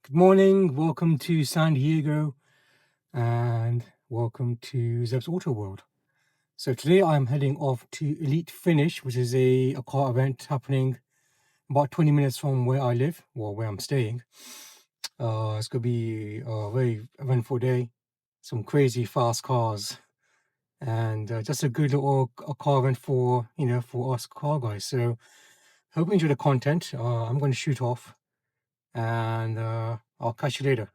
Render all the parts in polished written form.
Good morning, welcome to San Diego, and welcome to Zebs Auto World. So today I'm heading off to Elite Finish, which is a car event happening about 20 minutes from where I live, or where I'm staying. It's going to be a very eventful day, some crazy fast cars, and just a good little car event for us car guys. So hope you enjoy the content. I'm going to shoot off, and I'll catch you later.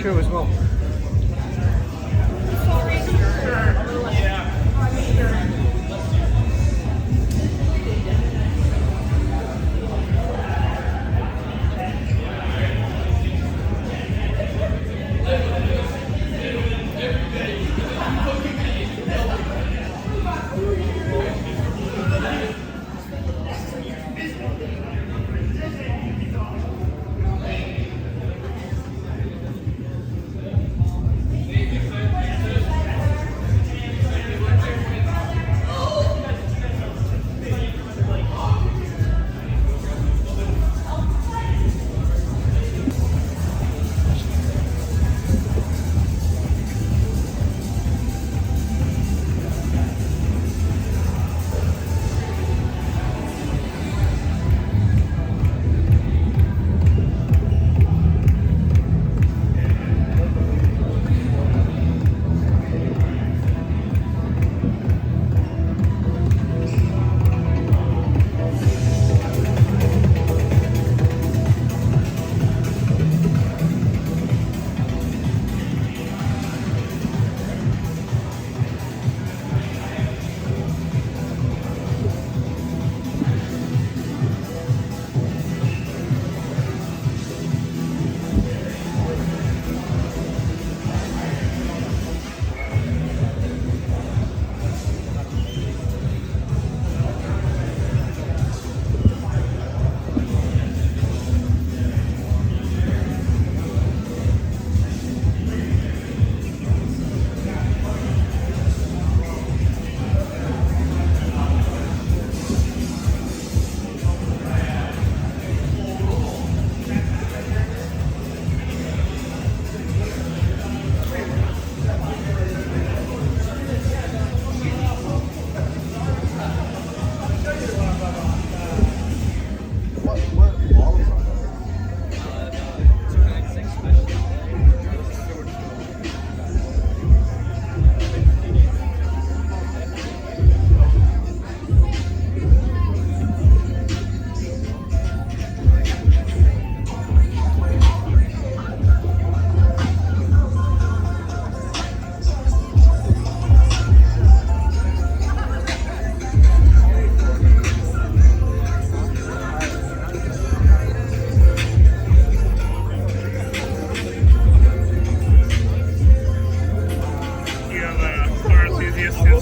show as well.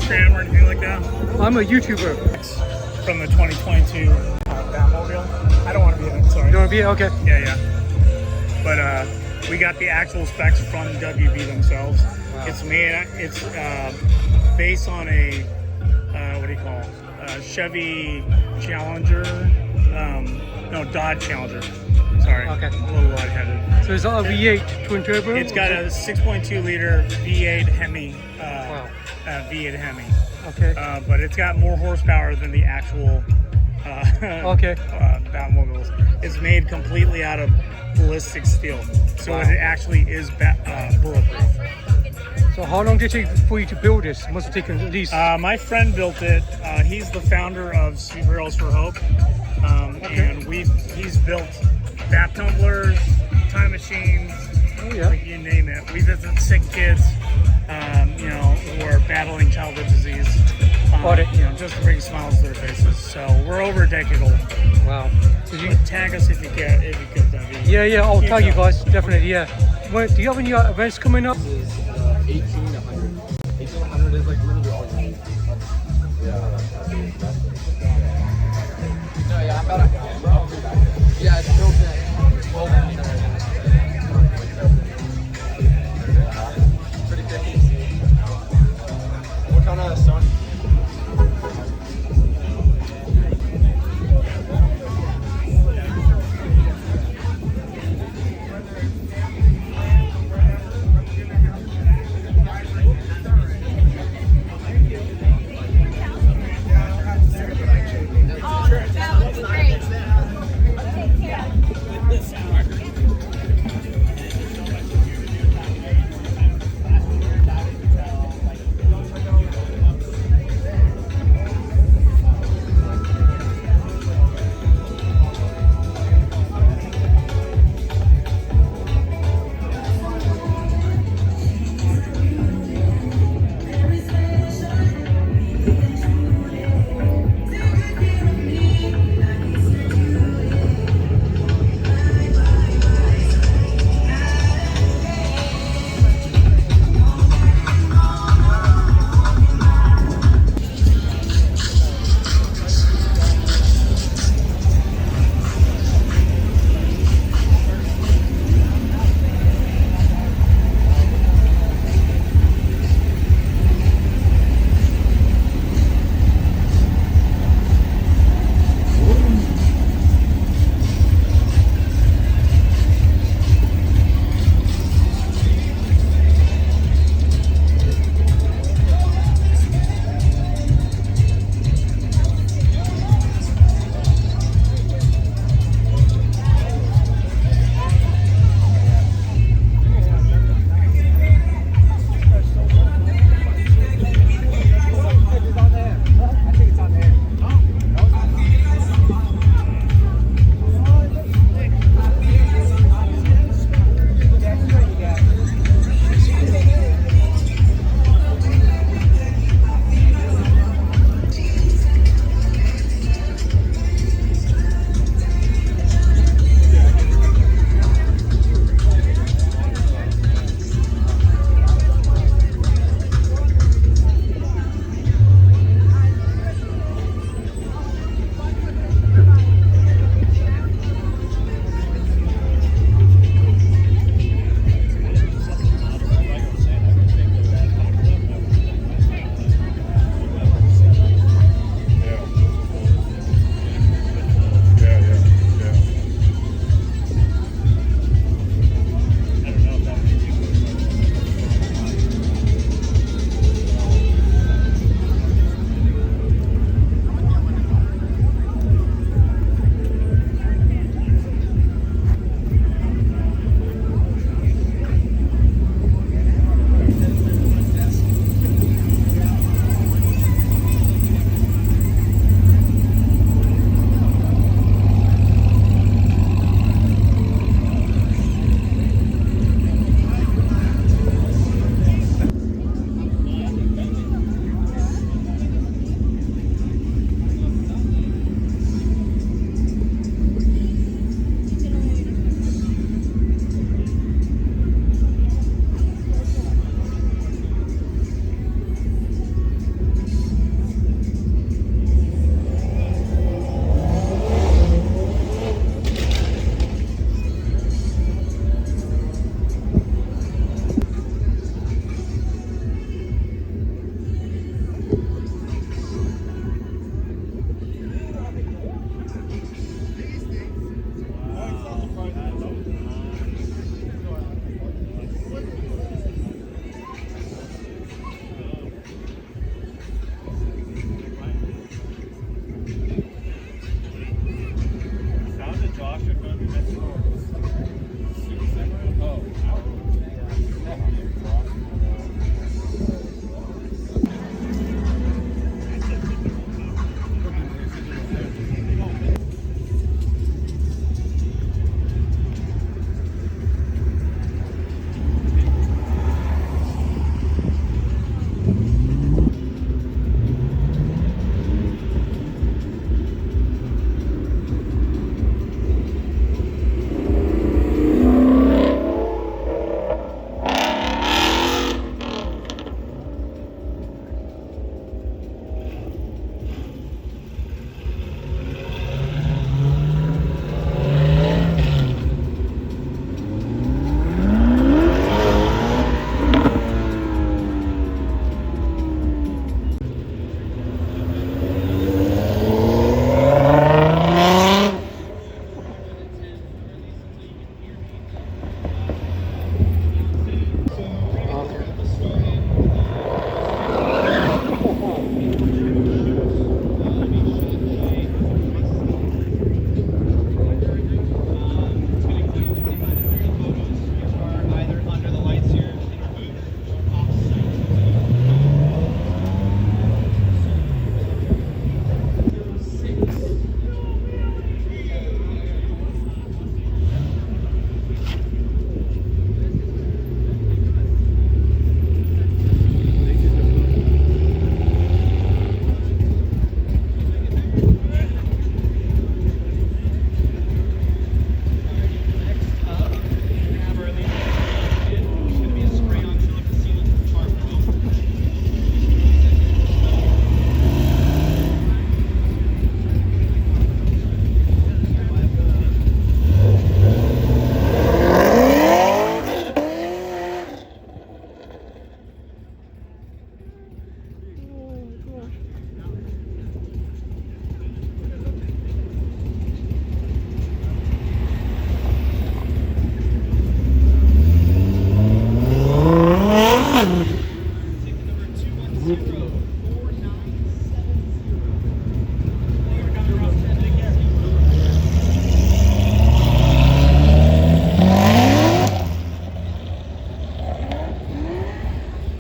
Instagram or anything like that? I'm a YouTuber. From the 2022 Batmobile. I don't want to be in it, sorry. You want to be? Okay. Yeah. But we got the actual specs from WB themselves. Wow. It's made, it's based on a, what do you call it? Chevy Challenger, no, Dodge Challenger. Sorry, okay. A little lightheaded. So is that a V8 twin turbo? It's got a 6.2 liter V8 Hemi. Wow. V8 Hemi. Okay. But it's got more horsepower than the actual okay. Batmobiles. It's made completely out of ballistic steel, so wow. It actually is bulletproof. So how long did it take for you to build this? Must have taken at least... My friend built it. He's the founder of Superheroes for Hope. Okay. And he's built bat tumblers, time machines, like you name it. We visit sick kids, who are battling childhood disease, just to bring smiles to their faces. So we're over a decade old. Wow. But tag us if you could, Debbie. Yeah, I'll tag you guys, definitely, yeah. Well, do you have any events coming up? This is 18 to 100.